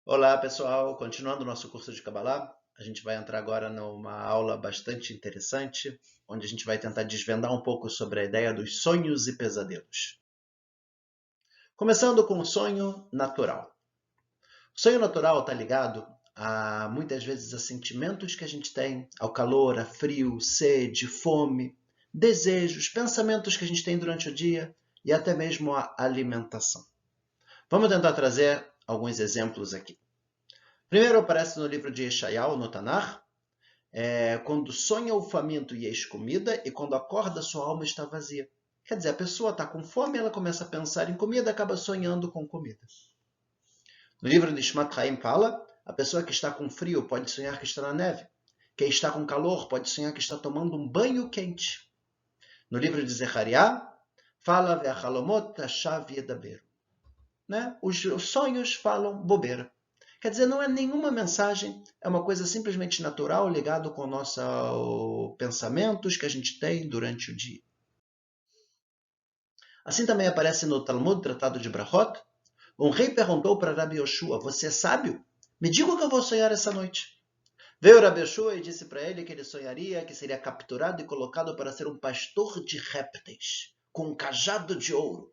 Olá, pessoal. Continuando o nosso curso de Kabbalah, a gente vai entrar agora numa aula bastante interessante, onde a gente vai tentar desvendar um pouco sobre a ideia dos sonhos e pesadelos. Começando com o sonho natural. O sonho natural está ligado muitas vezes a sentimentos que a gente tem, ao calor, a frio, sede, fome, desejos, pensamentos que a gente tem durante o dia e até mesmo a alimentação. Vamos tentar trazer alguns exemplos aqui. Primeiro aparece no livro de Yeshayahu, no Tanakh, quando sonha o faminto e eis comida, e quando acorda sua alma está vazia. Quer dizer, a pessoa está com fome, ela começa a pensar em comida, acaba sonhando com comida. No livro de Shmat Chaim fala, a pessoa que está com frio pode sonhar que está na neve. Quem está com calor pode sonhar que está tomando um banho quente. No livro de Zechariah, fala, Ve'achalomot tashav yedaberu. Os sonhos falam bobeira. Quer dizer, não é nenhuma mensagem, é uma coisa simplesmente natural, ligado com nossos pensamentos que a gente tem durante o dia. Assim também aparece no Talmud, Tratado de Brachot, um rei perguntou para Rabi Yoshua, você é sábio? Me diga o que eu vou sonhar essa noite. Veio Rabi Yoshua e disse para ele que ele sonharia que seria capturado e colocado para ser um pastor de répteis, com um cajado de ouro.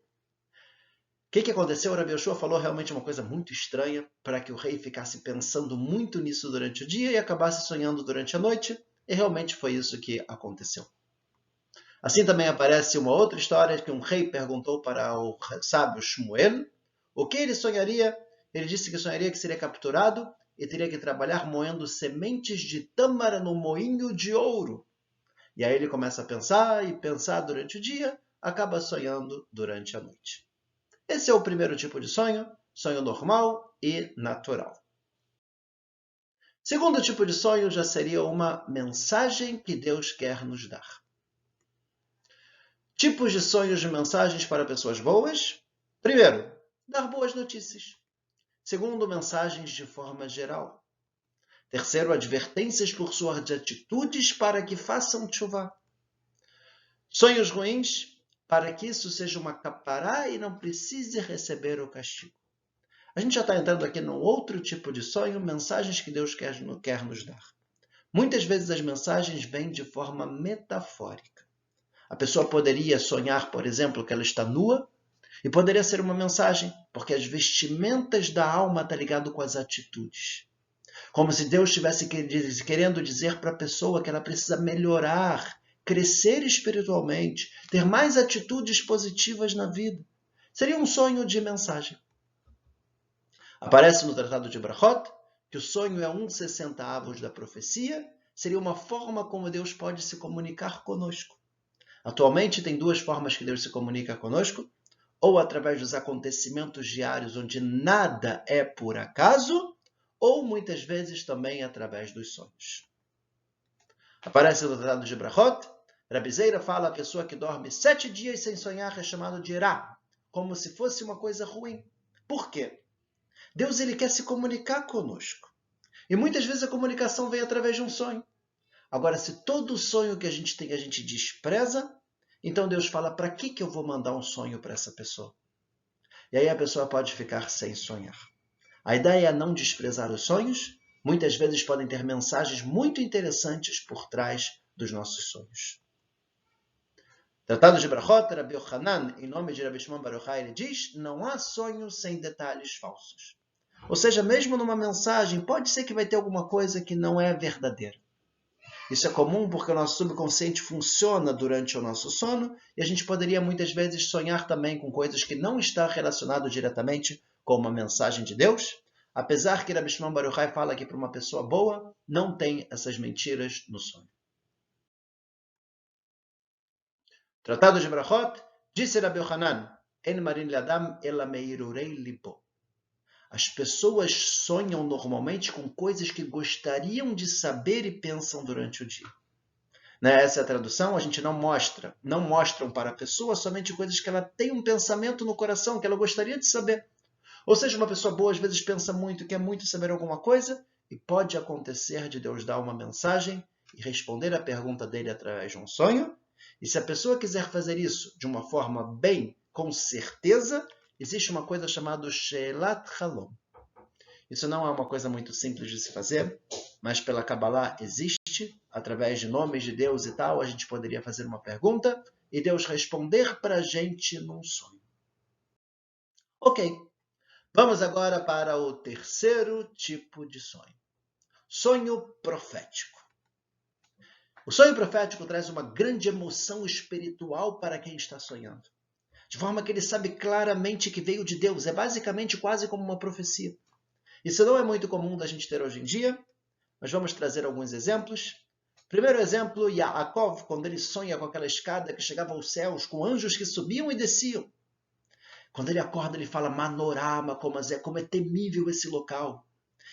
O que aconteceu? O Rabi Yoshua falou realmente uma coisa muito estranha para que o rei ficasse pensando muito nisso durante o dia e acabasse sonhando durante a noite, e realmente foi isso que aconteceu. Assim também aparece uma outra história que um rei perguntou para o sábio Shmuel o que ele sonharia. Ele disse que sonharia que seria capturado e teria que trabalhar moendo sementes de tâmara no moinho de ouro. E aí ele começa a pensar e pensar durante o dia, acaba sonhando durante a noite. Esse é o primeiro tipo de sonho, sonho normal e natural. Segundo tipo de sonho já seria uma mensagem que Deus quer nos dar. Tipos de sonhos de mensagens para pessoas boas. Primeiro, dar boas notícias. Segundo, mensagens de forma geral. Terceiro, advertências por suas atitudes para que façam tshuva. Sonhos ruins, para que isso seja uma capará e não precise receber o castigo. A gente já está entrando aqui num outro tipo de sonho, mensagens que Deus quer nos dar. Muitas vezes as mensagens vêm de forma metafórica. A pessoa poderia sonhar, por exemplo, que ela está nua, e poderia ser uma mensagem, porque as vestimentas da alma estão ligadas com as atitudes. Como se Deus estivesse querendo dizer para a pessoa que ela precisa melhorar, crescer espiritualmente, ter mais atitudes positivas na vida. Seria um sonho de mensagem. Aparece no Tratado de Brachot que o sonho é 1/60 da profecia, seria uma forma como Deus pode se comunicar conosco. Atualmente tem duas formas que Deus se comunica conosco, ou através dos acontecimentos diários onde nada é por acaso, ou muitas vezes também através dos sonhos. Aparece no Tratado de Brachot, Rabi Zeira fala, a pessoa que dorme 7 dias sem sonhar é chamado de Irá, como se fosse uma coisa ruim. Por quê? Deus ele quer se comunicar conosco. E muitas vezes a comunicação vem através de um sonho. Agora, se todo sonho que a gente tem a gente despreza, então Deus fala, para que eu vou mandar um sonho para essa pessoa? E aí a pessoa pode ficar sem sonhar. A ideia é não desprezar os sonhos. Muitas vezes podem ter mensagens muito interessantes por trás dos nossos sonhos. Tratado de Brachot, Rabi Yochanan, em nome de Rabi Shimon Bar Yochai, ele diz, não há sonho sem detalhes falsos. Ou seja, mesmo numa mensagem, pode ser que vai ter alguma coisa que não é verdadeira. Isso é comum porque o nosso subconsciente funciona durante o nosso sono e a gente poderia muitas vezes sonhar também com coisas que não estão relacionadas diretamente com uma mensagem de Deus. Apesar que Rabi Shimon Bar Yochai fala que para uma pessoa boa não tem essas mentiras no sonho. Tratado de Brachot, disse Rabi Yochanan, En marin ladam ela meirurei lipo. As pessoas sonham normalmente com coisas que gostariam de saber e pensam durante o dia. Essa é a tradução, a gente não mostram para a pessoa somente coisas que ela tem um pensamento no coração, que ela gostaria de saber. Ou seja, uma pessoa boa às vezes pensa muito, quer muito saber alguma coisa, e pode acontecer de Deus dar uma mensagem e responder a pergunta dele através de um sonho. E se a pessoa quiser fazer isso de uma forma bem, com certeza, existe uma coisa chamada Sheelat Halom. Isso não é uma coisa muito simples de se fazer, mas pela Kabbalah existe, através de nomes de Deus e tal, a gente poderia fazer uma pergunta e Deus responder para a gente num sonho. Ok, vamos agora para o terceiro tipo de sonho. Sonho profético. O sonho profético traz uma grande emoção espiritual para quem está sonhando. De forma que ele sabe claramente que veio de Deus. É basicamente quase como uma profecia. Isso não é muito comum da gente ter hoje em dia, mas vamos trazer alguns exemplos. Primeiro exemplo, Yaakov, quando ele sonha com aquela escada que chegava aos céus, com anjos que subiam e desciam. Quando ele acorda, ele fala, Manorama, como é temível esse local.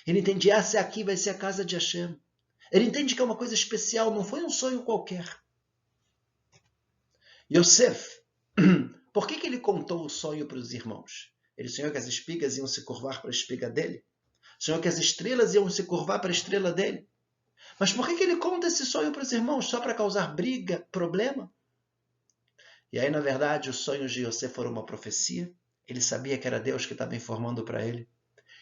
Ele entende, essa aqui vai ser a casa de Hashem. Ele entende que é uma coisa especial, não foi um sonho qualquer. Yosef, por que ele contou o sonho para os irmãos? Ele sonhou que as espigas iam se curvar para a espiga dele. Sonhou que as estrelas iam se curvar para a estrela dele. Mas por que ele conta esse sonho para os irmãos? Só para causar briga, problema? E aí, na verdade, os sonhos de Yosef foram uma profecia. Ele sabia que era Deus que estava informando para ele.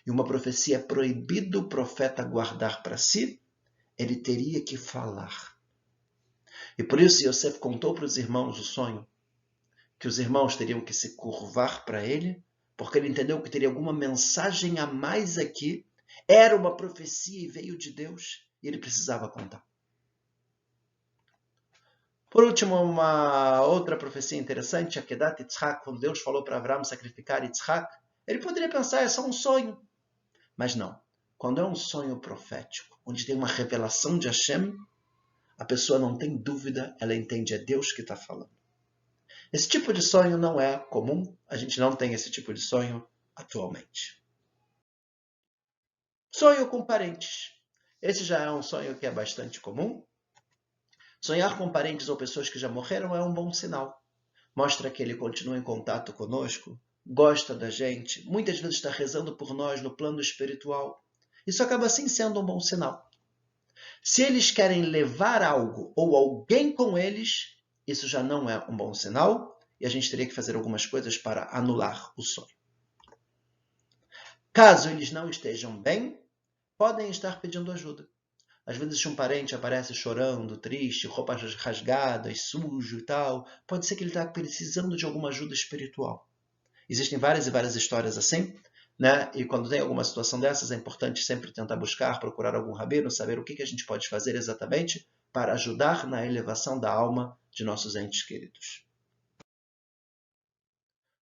E uma profecia é proibido o profeta guardar para si. Ele teria que falar. E por isso Yosef contou para os irmãos o sonho, que os irmãos teriam que se curvar para ele, porque ele entendeu que teria alguma mensagem a mais aqui, era uma profecia e veio de Deus, e ele precisava contar. Por último, uma outra profecia interessante, a Kedat Yitzhak, quando Deus falou para Abraão sacrificar Yitzhak, ele poderia pensar, é só um sonho. Mas não. Quando é um sonho profético, onde tem uma revelação de Hashem, a pessoa não tem dúvida, ela entende, é Deus que está falando. Esse tipo de sonho não é comum, a gente não tem esse tipo de sonho atualmente. Sonho com parentes. Esse já é um sonho que é bastante comum. Sonhar com parentes ou pessoas que já morreram é um bom sinal. Mostra que ele continua em contato conosco, gosta da gente, muitas vezes está rezando por nós no plano espiritual. Isso acaba sim sendo um bom sinal. Se eles querem levar algo ou alguém com eles, isso já não é um bom sinal e a gente teria que fazer algumas coisas para anular o sonho. Caso eles não estejam bem, podem estar pedindo ajuda. Às vezes um parente aparece chorando, triste, roupas rasgadas, sujo e tal. Pode ser que ele está precisando de alguma ajuda espiritual. Existem várias e várias histórias assim, né? E quando tem alguma situação dessas, é importante sempre tentar buscar, procurar algum rabino, saber o que a gente pode fazer exatamente para ajudar na elevação da alma de nossos entes queridos.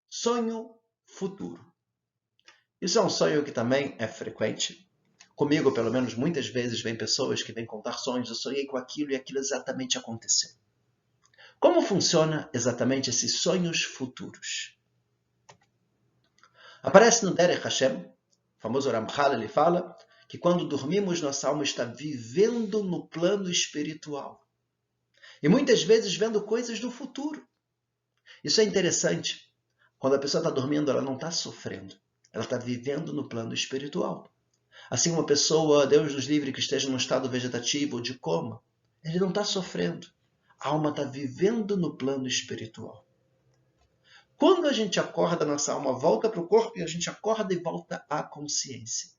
Sonho futuro. Isso é um sonho que também é frequente. Comigo, pelo menos, muitas vezes vem pessoas que vêm contar sonhos. Eu sonhei com aquilo e aquilo exatamente aconteceu. Como funciona exatamente esses sonhos futuros? Aparece no Derech Hashem, o famoso Ramchal, ele fala que quando dormimos, nossa alma está vivendo no plano espiritual. E muitas vezes vendo coisas do futuro. Isso é interessante. Quando a pessoa está dormindo, ela não está sofrendo. Ela está vivendo no plano espiritual. Assim, uma pessoa, Deus nos livre, que esteja num estado vegetativo ou de coma, ele não está sofrendo. A alma está vivendo no plano espiritual. Quando a gente acorda, nossa alma volta para o corpo e a gente acorda e volta à consciência.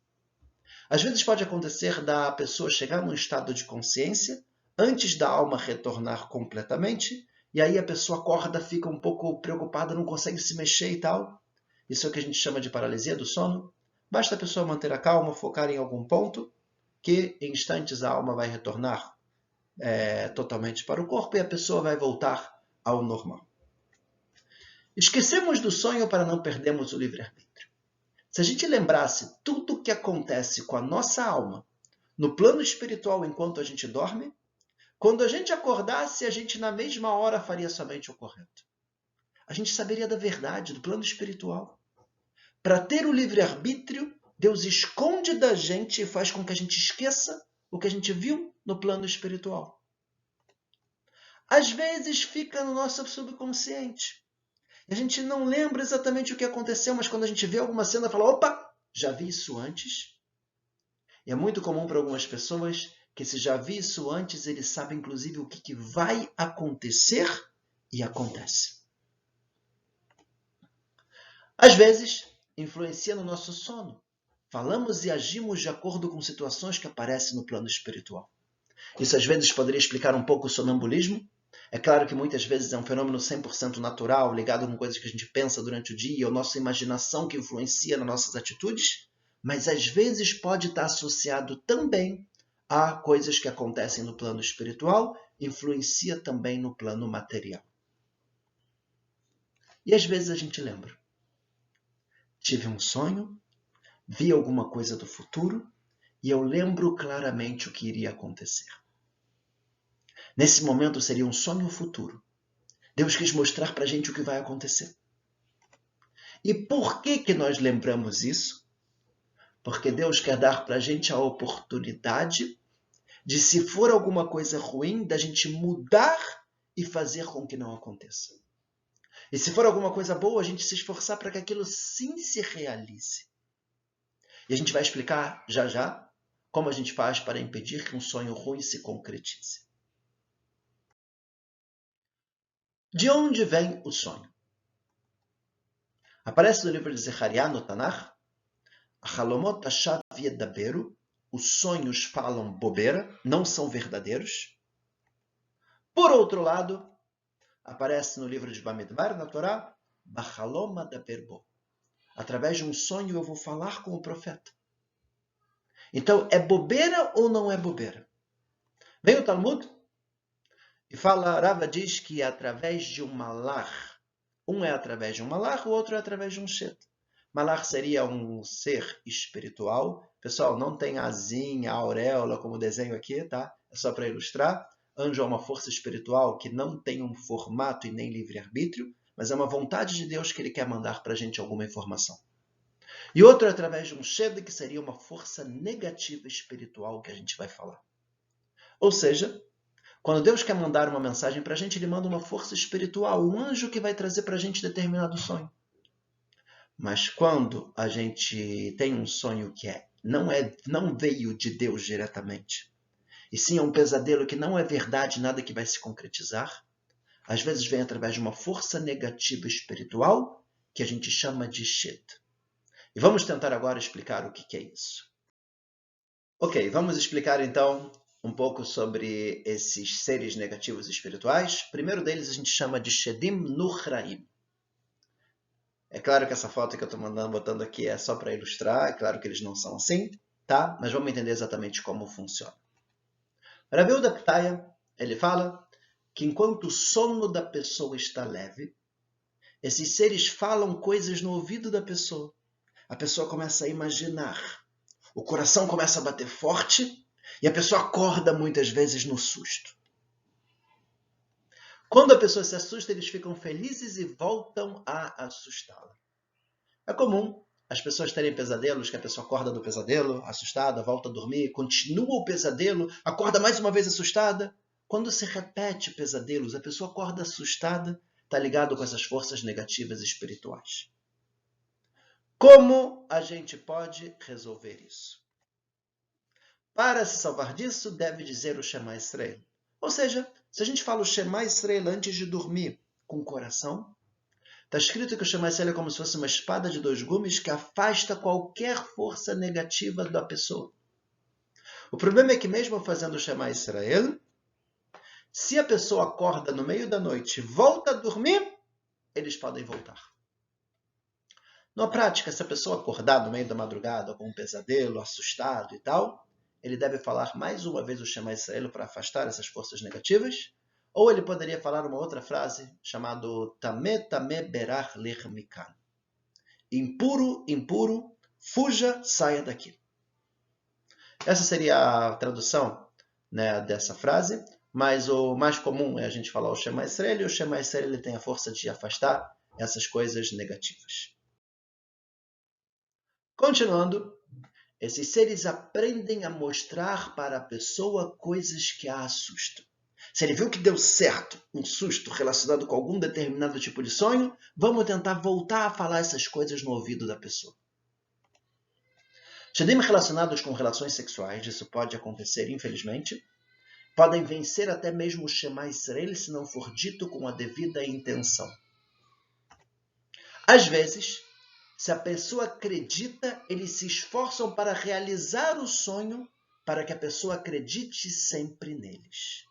Às vezes pode acontecer da pessoa chegar num estado de consciência antes da alma retornar completamente, e aí a pessoa acorda, fica um pouco preocupada, não consegue se mexer e tal. Isso é o que a gente chama de paralisia do sono. Basta a pessoa manter a calma, focar em algum ponto, que em instantes a alma vai retornar totalmente para o corpo e a pessoa vai voltar ao normal. Esquecemos do sonho para não perdermos o livre-arbítrio. Se a gente lembrasse tudo o que acontece com a nossa alma no plano espiritual enquanto a gente dorme, quando a gente acordasse, a gente na mesma hora faria somente o correto. A gente saberia da verdade, do plano espiritual. Para ter o livre-arbítrio, Deus esconde da gente e faz com que a gente esqueça o que a gente viu no plano espiritual. Às vezes fica no nosso subconsciente. A gente não lembra exatamente o que aconteceu, mas quando a gente vê alguma cena, fala, opa, já vi isso antes. E é muito comum para algumas pessoas que se já vi isso antes, eles sabem inclusive o que vai acontecer e acontece. Às vezes, influencia no nosso sono. falamos e agimos de acordo com situações que aparecem no plano espiritual. Isso às vezes poderia explicar um pouco o sonambulismo. É claro que muitas vezes é um fenômeno 100% natural, ligado com coisas que a gente pensa durante o dia, ou nossa imaginação que influencia nas nossas atitudes, mas às vezes pode estar associado também a coisas que acontecem no plano espiritual, influencia também no plano material. E às vezes a gente lembra. Tive um sonho, vi alguma coisa do futuro, e eu lembro claramente o que iria acontecer. Nesse momento seria um sonho futuro. Deus quis mostrar para a gente o que vai acontecer. E por que nós lembramos isso? Porque Deus quer dar para a gente a oportunidade de, se for alguma coisa ruim, da gente mudar e fazer com que não aconteça. E se for alguma coisa boa, a gente se esforçar para que aquilo sim se realize. E a gente vai explicar já já como a gente faz para impedir que um sonho ruim se concretize. De onde vem o sonho? Aparece no livro de Zechariah, no Tanakh, Halomot Hashav Yedaberu, os sonhos falam bobeira, não são verdadeiros. Por outro lado, aparece no livro de Bamidbar, na Torá, Bachalom Adaberbo. Através de um sonho eu vou falar com o profeta. Então, é bobeira ou não é bobeira? Vem o Talmud e fala, Rava diz que é através de um malach. Um é através de um malach, o outro é através de um shet. Malach seria um ser espiritual. Pessoal, não tem asinha, auréola como desenho aqui, tá? É só para ilustrar. Anjo é uma força espiritual que não tem um formato e nem livre-arbítrio, mas é uma vontade de Deus que ele quer mandar para a gente alguma informação. E outro é através de um shed, que seria uma força negativa espiritual que a gente vai falar. Ou seja, quando Deus quer mandar uma mensagem para a gente, ele manda uma força espiritual, um anjo que vai trazer para a gente determinado sonho. Mas quando a gente tem um sonho que não veio de Deus diretamente, e sim é um pesadelo que não é verdade, nada que vai se concretizar, às vezes vem através de uma força negativa espiritual que a gente chama de shed. E vamos tentar agora explicar o que é isso. Ok, vamos explicar então um pouco sobre esses seres negativos espirituais. O primeiro deles a gente chama de Shedim Nuchraim. É claro que essa foto que eu estou botando aqui é só para ilustrar, é claro que eles não são assim, tá? Mas vamos entender exatamente como funciona. Rabi Yehuda Ptaya, ele fala que enquanto o sono da pessoa está leve, esses seres falam coisas no ouvido da pessoa. A pessoa começa a imaginar, o coração começa a bater forte e a pessoa acorda muitas vezes no susto. Quando a pessoa se assusta, eles ficam felizes e voltam a assustá-la. É comum as pessoas terem pesadelos, que a pessoa acorda do pesadelo, assustada, volta a dormir, continua o pesadelo, acorda mais uma vez assustada. Quando se repete pesadelos, a pessoa acorda assustada, está ligado com essas forças negativas espirituais. Como a gente pode resolver isso? Para se salvar disso, deve dizer o Shema Israel. Ou seja, se a gente fala o Shema Israel antes de dormir com o coração, está escrito que o Shema Israel é como se fosse uma espada de 2 gumes que afasta qualquer força negativa da pessoa. O problema é que mesmo fazendo o Shema Israel, se a pessoa acorda no meio da noite e volta a dormir, eles podem voltar. Na prática, se a pessoa acordar no meio da madrugada com um pesadelo, assustado e tal, ele deve falar mais uma vez o Shema Israel para afastar essas forças negativas, ou ele poderia falar uma outra frase chamada Tameh Tameh Berach Lech Mikan. Impuro, impuro, fuja, saia daqui. Essa seria a tradução, né, dessa frase, mas o mais comum é a gente falar o Shema Israel, e o Shema Israel ele tem a força de afastar essas coisas negativas. Continuando, esses seres aprendem a mostrar para a pessoa coisas que a assustam. Se ele viu que deu certo um susto relacionado com algum determinado tipo de sonho, vamos tentar voltar a falar essas coisas no ouvido da pessoa. Shedim relacionados com relações sexuais, isso pode acontecer, infelizmente, podem vencer até mesmo o Shema Israel se não for dito com a devida intenção. Às vezes, Se a pessoa acredita, eles se esforçam para realizar o sonho, para que a pessoa acredite sempre neles.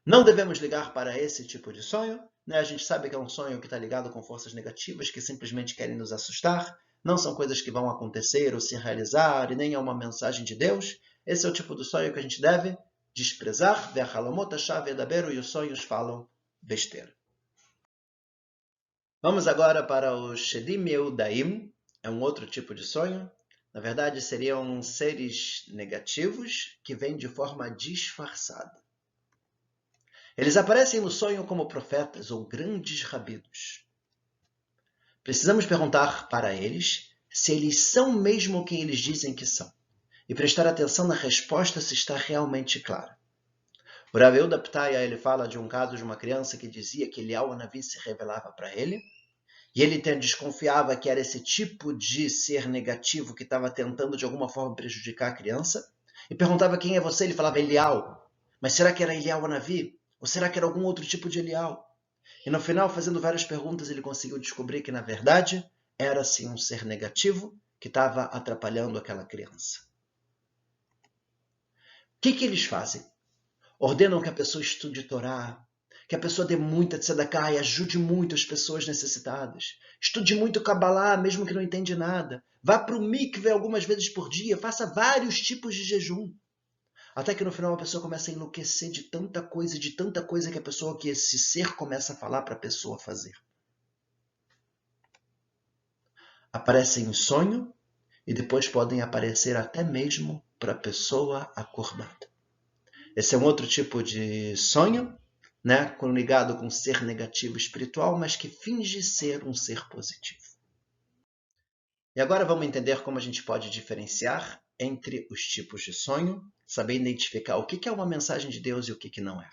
Não devemos ligar para esse tipo de sonho, né? A gente sabe que é um sonho que está ligado com forças negativas, que simplesmente querem nos assustar. Não são coisas que vão acontecer ou se realizar, e nem é uma mensagem de Deus. Esse é o tipo de sonho que a gente deve desprezar. E os sonhos falam besteira. Vamos agora para o Shedim Yehudaim. É um outro tipo de sonho. Na verdade, seriam seres negativos que vêm de forma disfarçada. Eles aparecem no sonho como profetas ou grandes rabinos. Precisamos perguntar para eles se eles são mesmo quem eles dizem que são, e prestar atenção na resposta se está realmente clara. O Rav Yehuda Ptaya, ele fala de um caso de uma criança que dizia que Eliyahu Hanavi se revelava para ele, e ele desconfiava que era esse tipo de ser negativo que estava tentando de alguma forma prejudicar a criança, e perguntava quem é você, ele falava Eliyahu. Mas será que era Eliyahu Hanavi? Ou será que era algum outro tipo de Eliyahu? E no final, fazendo várias perguntas, ele conseguiu descobrir que, na verdade, era sim um ser negativo que estava atrapalhando aquela criança. O que eles fazem? Ordenam que a pessoa estude Torá, que a pessoa dê muita tzedakah e ajude muito as pessoas necessitadas. Estude muito Kabbalah, mesmo que não entende nada. Vá para o mikve algumas vezes por dia, faça vários tipos de jejum. Até que no final a pessoa começa a enlouquecer de tanta coisa que a pessoa, que esse ser começa a falar para a pessoa fazer. Aparecem em sonho e depois podem aparecer até mesmo para a pessoa acordada. Esse é um outro tipo de sonho, né, ligado com um ser negativo espiritual, mas que finge ser um ser positivo. E agora vamos entender como a gente pode diferenciar entre os tipos de sonho, saber identificar o que é uma mensagem de Deus e o que não é.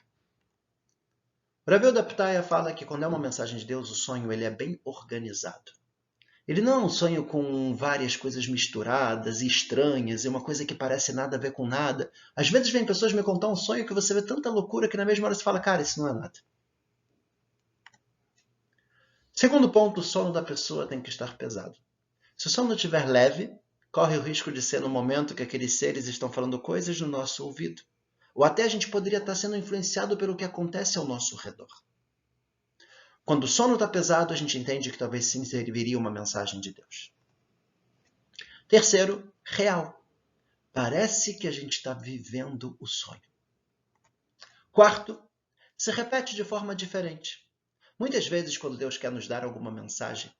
O Rav Yehuda Ptaya fala que quando é uma mensagem de Deus, o sonho ele é bem organizado. Ele não é um sonho com várias coisas misturadas e estranhas, é uma coisa que parece nada a ver com nada. Às vezes vem pessoas me contar um sonho que você vê tanta loucura que na mesma hora você fala, cara, isso não é nada. Segundo ponto, o sono da pessoa tem que estar pesado. Se o sono estiver leve, corre o risco de ser no momento que aqueles seres estão falando coisas no nosso ouvido. Ou até a gente poderia estar sendo influenciado pelo que acontece ao nosso redor. Quando o sono está pesado, a gente entende que talvez sim serviria uma mensagem de Deus. Terceiro, real. Parece que a gente está vivendo o sonho. Quarto, se repete de forma diferente. Muitas vezes, quando Deus quer nos dar alguma mensagem,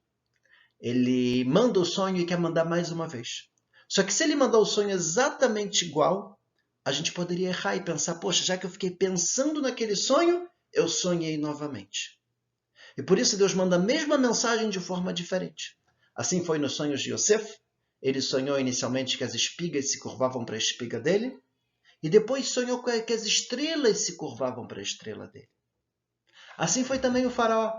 Ele manda o sonho e quer mandar mais uma vez. Só que se Ele mandar o sonho exatamente igual, a gente poderia errar e pensar, poxa, já que eu fiquei pensando naquele sonho, eu sonhei novamente. E por isso Deus manda a mesma mensagem de forma diferente. Assim foi nos sonhos de Yosef. Ele sonhou inicialmente que as espigas se curvavam para a espiga dele, e depois sonhou que as estrelas se curvavam para a estrela dele. Assim foi também o faraó.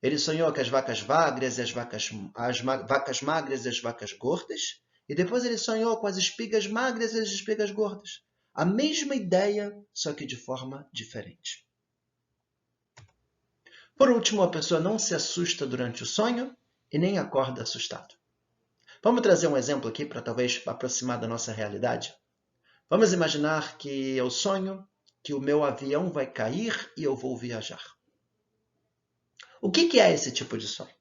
Ele sonhou que as vacas magras e as vacas magras e as vacas gordas, e depois ele sonhou com as espigas magras e as espigas gordas. A mesma ideia, só que de forma diferente. Por último, a pessoa não se assusta durante o sonho e nem acorda assustado. Vamos trazer um exemplo aqui para talvez aproximar da nossa realidade. Vamos imaginar que eu sonho que o meu avião vai cair e eu vou viajar. O que é esse tipo de sonho?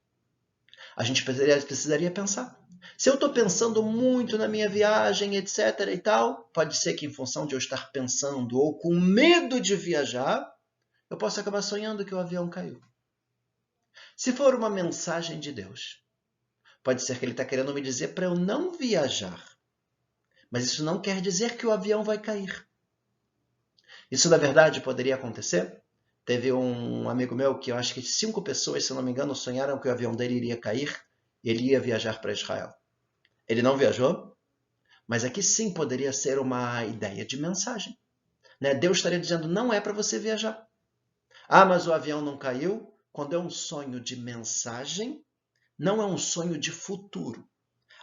A gente precisaria pensar. Se eu estou pensando muito na minha viagem, etc. e tal, pode ser que em função de eu estar pensando ou com medo de viajar, eu posso acabar sonhando que o avião caiu. Se for uma mensagem de Deus, pode ser que ele está querendo me dizer para eu não viajar. Mas isso não quer dizer que o avião vai cair. Isso, na verdade, poderia acontecer. Teve um amigo meu que eu acho que 5 pessoas, se não me engano, sonharam que o avião dele iria cair e ele ia viajar para Israel. Ele não viajou, mas aqui sim poderia ser uma ideia de mensagem. Deus estaria dizendo, não é para você viajar. Ah, mas o avião não caiu. Quando é um sonho de mensagem, não é um sonho de futuro.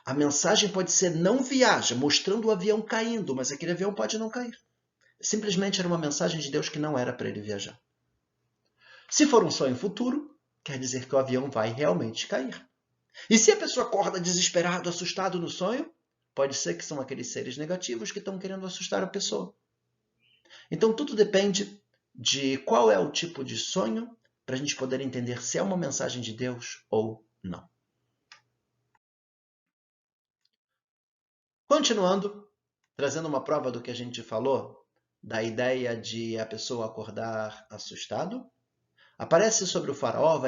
A mensagem pode ser não viaja, mostrando o avião caindo, mas aquele avião pode não cair. Simplesmente era uma mensagem de Deus que não era para ele viajar. Se for um sonho futuro, quer dizer que o avião vai realmente cair. E se a pessoa acorda desesperado, assustado no sonho, pode ser que são aqueles seres negativos que estão querendo assustar a pessoa. Então tudo depende de qual é o tipo de sonho para a gente poder entender se é uma mensagem de Deus ou não. Continuando, trazendo uma prova do que a gente falou, da ideia de a pessoa acordar assustado, aparece sobre o faraó,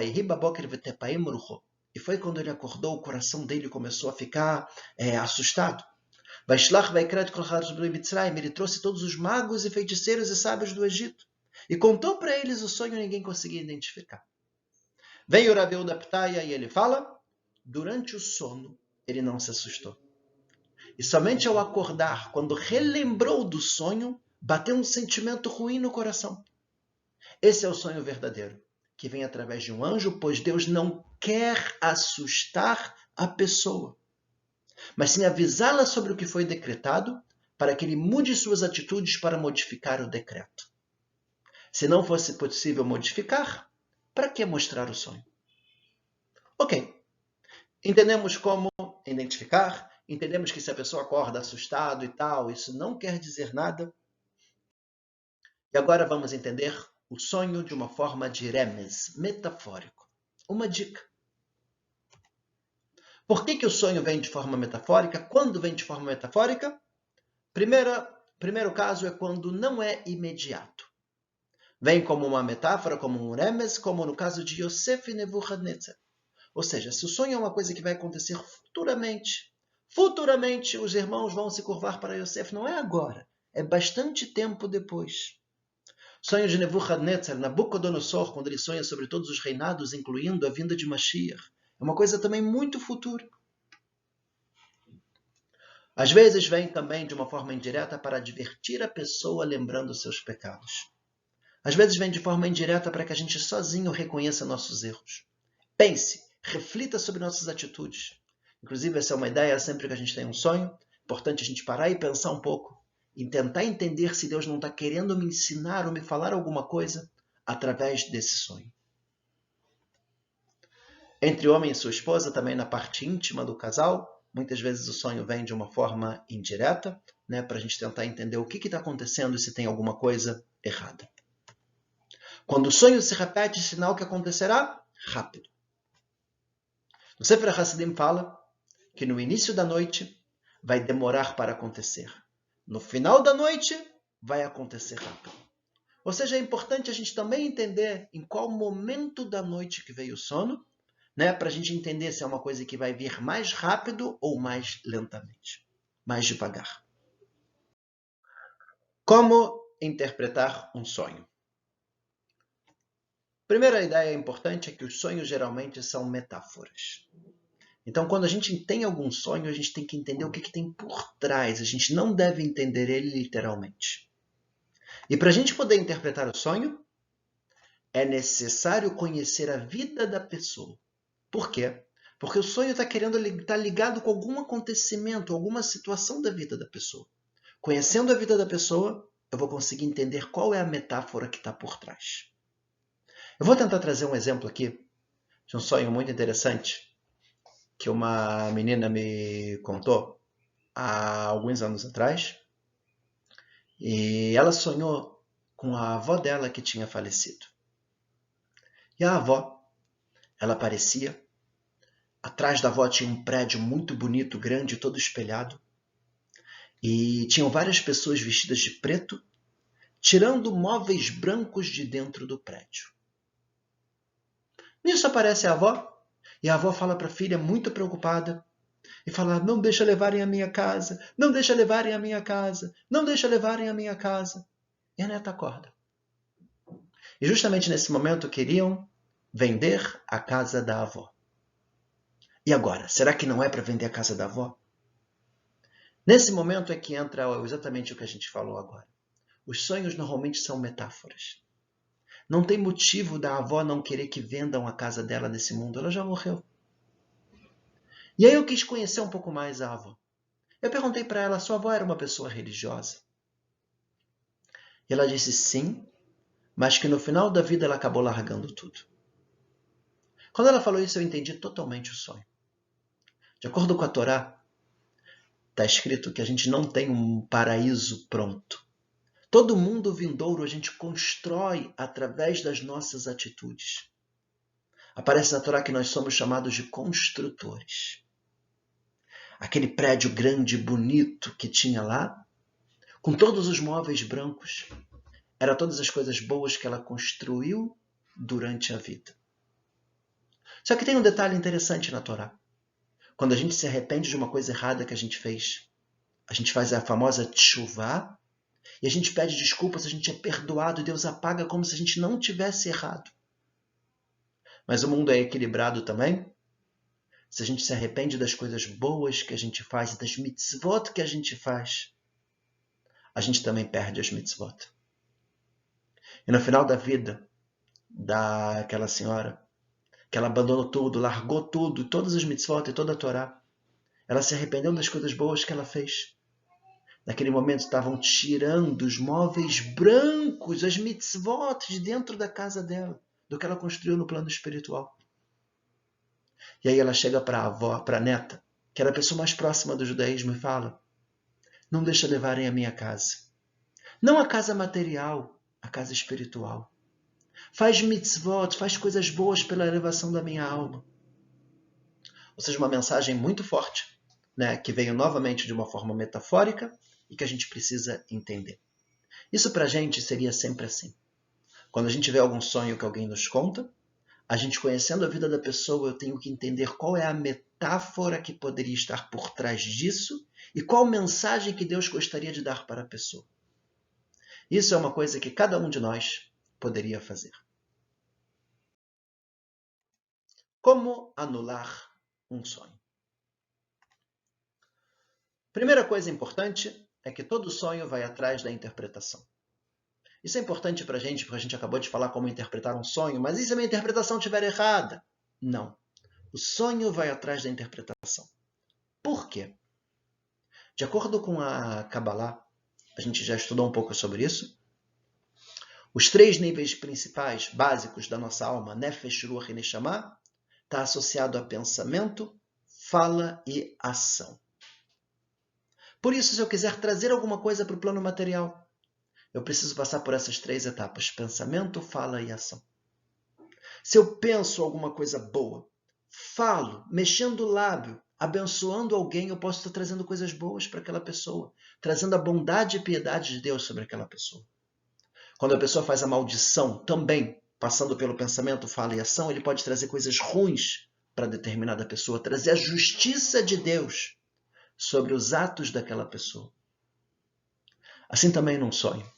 e foi quando ele acordou, o coração dele começou a ficar assustado. Ele trouxe todos os magos e feiticeiros e sábios do Egito e contou para eles o sonho e ninguém conseguia identificar. Vem o Rabi da Ptaia e ele fala, durante o sono ele não se assustou. E somente ao acordar, quando relembrou do sonho, bateu um sentimento ruim no coração. Esse é o sonho verdadeiro, que vem através de um anjo, pois Deus não quer assustar a pessoa, mas sim avisá-la sobre o que foi decretado, para que ele mude suas atitudes para modificar o decreto. Se não fosse possível modificar, para que mostrar o sonho? Ok, entendemos como identificar, entendemos que se a pessoa acorda assustado e tal, isso não quer dizer nada. E agora vamos entender o sonho de uma forma de remes, metafórico. Uma dica. Por que o sonho vem de forma metafórica? Quando vem de forma metafórica? Primeiro caso é quando não é imediato. Vem como uma metáfora, como um remes, como no caso de Yosef e Nebuchadnezzar. Ou seja, se o sonho é uma coisa que vai acontecer futuramente os irmãos vão se curvar para Yosef. Não é agora, é bastante tempo depois. Sonho de Nebuchadnezzar, Nabucodonosor, quando ele sonha sobre todos os reinados, incluindo a vinda de Mashiach. É uma coisa também muito futura. Às vezes vem também de uma forma indireta para advertir a pessoa lembrando seus pecados. Às vezes vem de forma indireta para que a gente sozinho reconheça nossos erros. Pense, reflita sobre nossas atitudes. Inclusive, essa é uma ideia sempre que a gente tem um sonho. Importante a gente parar e pensar um pouco. E tentar entender se Deus não está querendo me ensinar ou me falar alguma coisa através desse sonho. Entre o homem e sua esposa, também na parte íntima do casal, muitas vezes o sonho vem de uma forma indireta, para a gente tentar entender o que está acontecendo e se tem alguma coisa errada. Quando o sonho se repete, sinal que acontecerá rápido. No Sefer HaChassidim fala que no início da noite vai demorar para acontecer. No final da noite vai acontecer rápido. Ou seja, é importante a gente também entender em qual momento da noite que veio o sono, para a gente entender se é uma coisa que vai vir mais rápido ou mais lentamente, mais devagar. Como interpretar um sonho? Primeira ideia importante é que os sonhos geralmente são metáforas. Então, quando a gente tem algum sonho, a gente tem que entender o que tem por trás. A gente não deve entender ele literalmente. E para a gente poder interpretar o sonho, é necessário conhecer a vida da pessoa. Por quê? Porque o sonho está ligado com algum acontecimento, alguma situação da vida da pessoa. Conhecendo a vida da pessoa, eu vou conseguir entender qual é a metáfora que está por trás. Eu vou tentar trazer um exemplo aqui de um sonho muito interessante que uma menina me contou há alguns anos atrás. E ela sonhou com a avó dela que tinha falecido. E a avó, ela aparecia. Atrás da avó tinha um prédio muito bonito, grande, todo espelhado. E tinham várias pessoas vestidas de preto, tirando móveis brancos de dentro do prédio. Nisso aparece a avó, e a avó fala para a filha, muito preocupada, e fala, não deixa levarem a minha casa, não deixa levarem a minha casa, não deixa levarem a minha casa. E a neta acorda. E justamente nesse momento queriam vender a casa da avó. E agora, será que não é para vender a casa da avó? Nesse momento é que entra exatamente o que a gente falou agora. Os sonhos normalmente são metáforas. Não tem motivo da avó não querer que vendam a casa dela nesse mundo. Ela já morreu. E aí eu quis conhecer um pouco mais a avó. Eu perguntei para ela, sua avó era uma pessoa religiosa? E ela disse sim, mas que no final da vida ela acabou largando tudo. Quando ela falou isso, eu entendi totalmente o sonho. De acordo com a Torá, está escrito que a gente não tem um paraíso pronto. Todo mundo vindouro a gente constrói através das nossas atitudes. Aparece na Torá que nós somos chamados de construtores. Aquele prédio grande e bonito que tinha lá, com todos os móveis brancos, era todas as coisas boas que ela construiu durante a vida. Só que tem um detalhe interessante na Torá. Quando a gente se arrepende de uma coisa errada que a gente fez, a gente faz a famosa tshuvá, e a gente pede desculpas, a gente é perdoado e Deus apaga como se a gente não tivesse errado. Mas o mundo é equilibrado também. Se a gente se arrepende das coisas boas que a gente faz e das mitzvot que a gente faz, a gente também perde as mitzvot. E no final da vida daquela senhora, que ela abandonou tudo, largou tudo, todas as mitzvot e toda a Torá, ela se arrependeu das coisas boas que ela fez. Naquele momento estavam tirando os móveis brancos, as mitzvot de dentro da casa dela, do que ela construiu no plano espiritual. E aí ela chega para a avó, para a neta, que era a pessoa mais próxima do judaísmo, e fala: não deixa levarem a minha casa. Não a casa material, a casa espiritual. Faz mitzvot, faz coisas boas pela elevação da minha alma. Ou seja, uma mensagem muito forte, né, que veio novamente de uma forma metafórica e que a gente precisa entender. Isso para a gente seria sempre assim. Quando a gente vê algum sonho que alguém nos conta, a gente conhecendo a vida da pessoa, eu tenho que entender qual é a metáfora que poderia estar por trás disso e qual mensagem que Deus gostaria de dar para a pessoa. Isso é uma coisa que cada um de nós poderia fazer. Como anular um sonho? Primeira coisa importante é que todo sonho vai atrás da interpretação. Isso é importante para a gente, porque a gente acabou de falar como interpretar um sonho, mas e se a minha interpretação estiver errada? Não. O sonho vai atrás da interpretação. Por quê? De acordo com a Kabbalah, a gente já estudou um pouco sobre isso, os 3 níveis principais, básicos da nossa alma, Nefesh, Ruach e Neshama, está associado a pensamento, fala e ação. Por isso, se eu quiser trazer alguma coisa para o plano material, eu preciso passar por essas 3 etapas, pensamento, fala e ação. Se eu penso alguma coisa boa, falo, mexendo o lábio, abençoando alguém, eu posso estar trazendo coisas boas para aquela pessoa, trazendo a bondade e piedade de Deus sobre aquela pessoa. Quando a pessoa faz a maldição, também, passando pelo pensamento, fala e ação, ele pode trazer coisas ruins para determinada pessoa, trazer a justiça de Deus sobre os atos daquela pessoa. Assim também num sonho.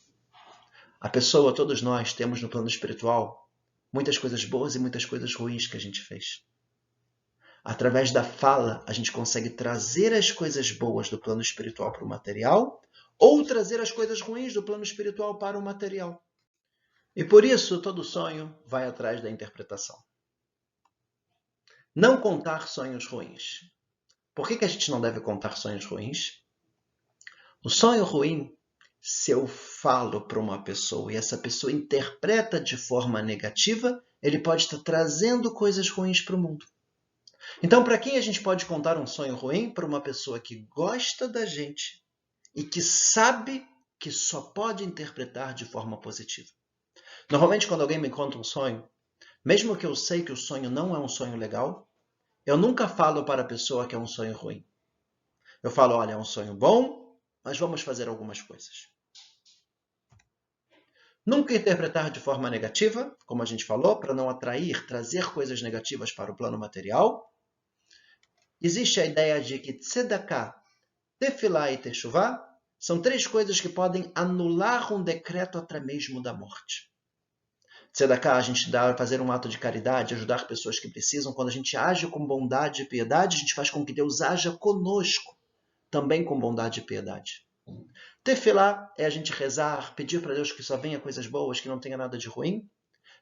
A pessoa, todos nós, temos no plano espiritual muitas coisas boas e muitas coisas ruins que a gente fez. Através da fala, a gente consegue trazer as coisas boas do plano espiritual para o material ou trazer as coisas ruins do plano espiritual para o material. E por isso, todo sonho vai atrás da interpretação. Não contar sonhos ruins. Por que a gente não deve contar sonhos ruins? O sonho ruim, se eu falo para uma pessoa e essa pessoa interpreta de forma negativa, ele pode estar trazendo coisas ruins para o mundo. Então, para quem a gente pode contar um sonho ruim? Para uma pessoa que gosta da gente e que sabe que só pode interpretar de forma positiva. Normalmente, quando alguém me conta um sonho, mesmo que eu sei que o sonho não é um sonho legal, eu nunca falo para a pessoa que é um sonho ruim. Eu falo, olha, é um sonho bom, mas vamos fazer algumas coisas. Nunca interpretar de forma negativa, como a gente falou, para não atrair, trazer coisas negativas para o plano material. Existe a ideia de que tzedakah, tefilá e teshuvá são 3 coisas que podem anular um decreto até mesmo da morte. Tzedakah, a gente dá, fazer um ato de caridade, ajudar pessoas que precisam. Quando a gente age com bondade e piedade, a gente faz com que Deus haja conosco, também com bondade e piedade. Tefilá é a gente rezar, pedir para Deus que só venha coisas boas, que não tenha nada de ruim.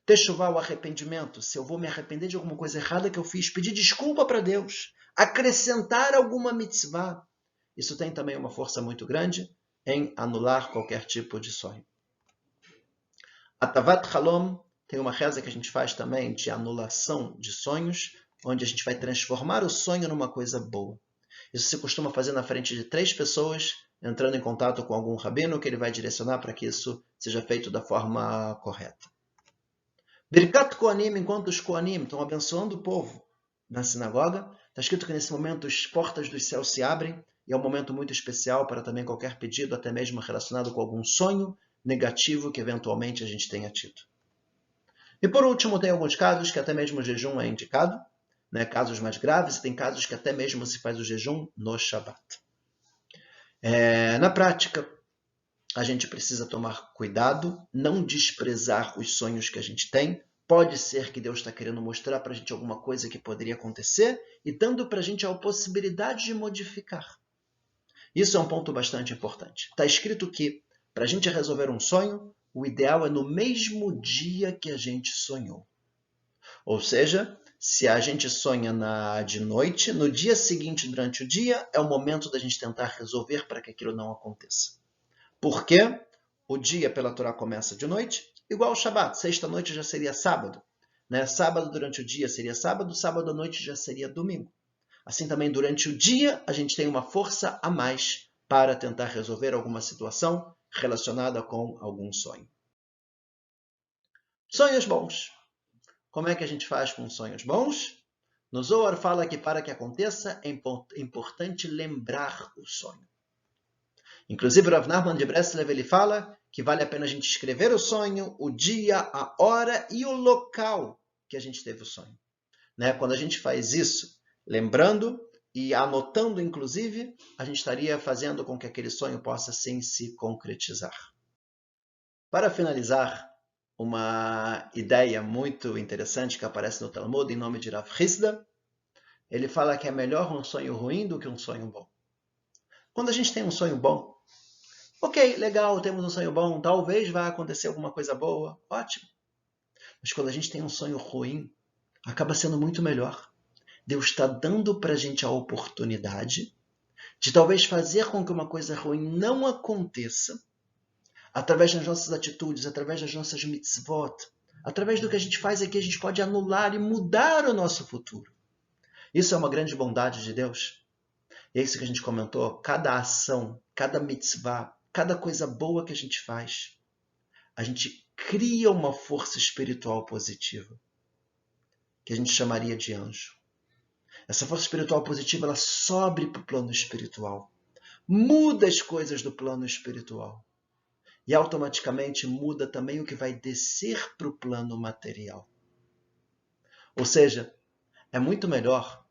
Teshuvá, o arrependimento. Se eu vou me arrepender de alguma coisa errada que eu fiz, pedir desculpa para Deus, acrescentar alguma mitzvah. Isso tem também uma força muito grande em anular qualquer tipo de sonho. A Tavat Halom tem uma reza que a gente faz também de anulação de sonhos. onde a gente vai transformar o sonho numa coisa boa. Isso se costuma fazer na frente de 3 pessoas, entrando em contato com algum rabino que ele vai direcionar para que isso seja feito da forma correta. Birkat Kohanim, enquanto os Kohanim estão abençoando o povo na sinagoga, está escrito que nesse momento as portas dos céus se abrem e é um momento muito especial para também qualquer pedido, até mesmo relacionado com algum sonho negativo que eventualmente a gente tenha tido. E por último, tem alguns casos que até mesmo o jejum é indicado, né? Casos mais graves, e tem casos que até mesmo se faz o jejum no Shabat. Na prática, a gente precisa tomar cuidado, não desprezar os sonhos que a gente tem. Pode ser que Deus está querendo mostrar para a gente alguma coisa que poderia acontecer e dando para a gente a possibilidade de modificar. Isso é um ponto bastante importante. Está escrito que, para a gente resolver um sonho, o ideal é no mesmo dia que a gente sonhou. Ou seja, se a gente sonha de noite, no dia seguinte, durante o dia, é o momento da gente tentar resolver para que aquilo não aconteça. Por quê? O dia pela Torá começa de noite, igual o Shabat. Sexta-noite já seria sábado. Né? Sábado durante o dia seria sábado, sábado à noite já seria domingo. Assim também durante o dia a gente tem uma força a mais para tentar resolver alguma situação relacionada com algum sonho. Sonhos bons. Como é que a gente faz com sonhos bons? No Zohar fala que para que aconteça é importante lembrar o sonho. Inclusive, Rav Nachman de Breslev ele fala que vale a pena a gente escrever o sonho, o dia, a hora e o local que a gente teve o sonho. Né? Quando a gente faz isso, lembrando e anotando, inclusive, a gente estaria fazendo com que aquele sonho possa sim se concretizar. Para finalizar, uma ideia muito interessante que aparece no Talmud em nome de Rav Hizda, ele fala que é melhor um sonho ruim do que um sonho bom. Quando a gente tem um sonho bom, ok, legal, temos um sonho bom, talvez vá acontecer alguma coisa boa, ótimo. Mas quando a gente tem um sonho ruim, acaba sendo muito melhor. Deus está dando para a gente a oportunidade de talvez fazer com que uma coisa ruim não aconteça, através das nossas atitudes, através das nossas mitzvot, através do que a gente faz aqui, a gente pode anular e mudar o nosso futuro. Isso é uma grande bondade de Deus. E é isso que a gente comentou, cada ação, cada mitzvah, cada coisa boa que a gente faz, a gente cria uma força espiritual positiva, que a gente chamaria de anjo. Essa força espiritual positiva, ela sobe para o plano espiritual, muda as coisas do plano espiritual e automaticamente muda também o que vai descer para o plano material. Ou seja, é muito melhor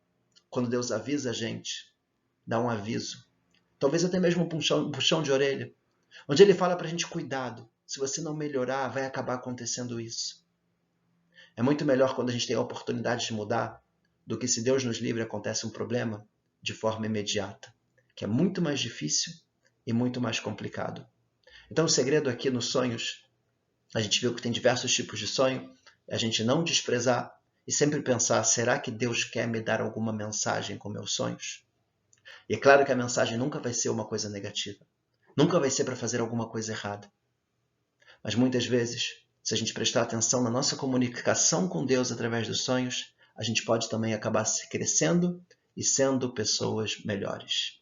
quando Deus avisa a gente, dá um aviso, talvez até mesmo um puxão de orelha, onde ele fala para a gente, cuidado, se você não melhorar, vai acabar acontecendo isso. É muito melhor quando a gente tem a oportunidade de mudar, do que se Deus nos livre acontece um problema de forma imediata, que é muito mais difícil e muito mais complicado. Então o segredo aqui nos sonhos, a gente viu que tem diversos tipos de sonho, a gente não desprezar e sempre pensar, será que Deus quer me dar alguma mensagem com meus sonhos? E é claro que a mensagem nunca vai ser uma coisa negativa, nunca vai ser para fazer alguma coisa errada. Mas muitas vezes, se a gente prestar atenção na nossa comunicação com Deus através dos sonhos, a gente pode também acabar se crescendo e sendo pessoas melhores.